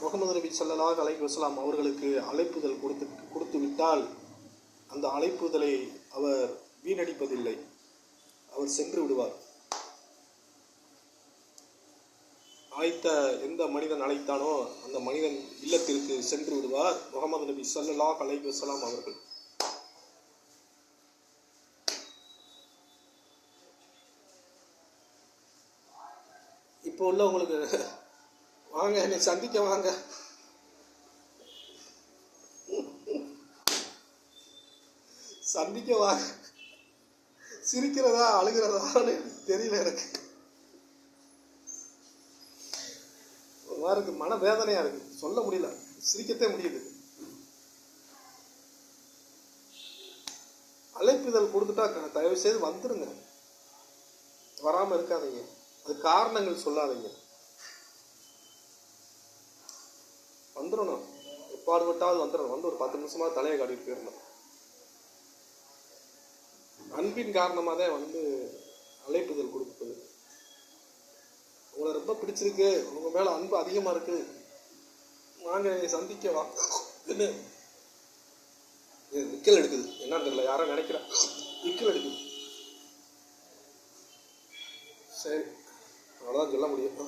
முகமது நபி ஸல்லல்லாஹு அலைஹி வஸல்லம் அவர்களுக்கு அழைப்புதல் கொடுத்து விட்டால் அந்த அழைப்புதலை அவர் வீணடிப்பதில்லை, அவர் சென்று விடுவார். எந்த மனிதன் அழைத்தானோ அந்த மனிதன் இல்லத்திற்கு சென்று விடுவார் முகமது நபி ஸல்லல்லாஹு அலைஹி வஸல்லம் அவர்கள். இப்போ உள்ளவங்களுக்கு வாங்க என்னை சந்திக்க வாங்க, சந்திக்க வாங்க, சிரிக்கிறதா அழுகிறதான்னு தெரியல எனக்கு. ஒரு மாதிரி இருக்கு, மன வேதனையா இருக்கு, சொல்ல முடியல, சிரிக்கத்தே முடியுது. அழைப்புதல் கொடுத்துட்டா தயவு செய்து வந்துருங்க, வராம இருக்காதீங்க, அது காரணங்கள் சொல்லாதீங்க, வந்துடணும், எப்பாடுபட்டாவது வந்துடணும், வந்து ஒரு 10 நிமிஷமா தலையை காட்டிட்டு போயிடணும். அன்பின் காரணமாக தான் அழைப்புதல் கொடுப்பது. உங்களை ரொம்ப பிடிச்சிருக்கு, உங்க மேல அன்பு அதிகமா இருக்கு, வாங்க சந்திக்க வா, விக்கல் எடுக்குது, என்னன்னு தெரியல, யாரோ நினைக்கிறேன் விக்கல் எடுக்குது. சரி, அவ்வளோதான் சொல்ல முடியும்.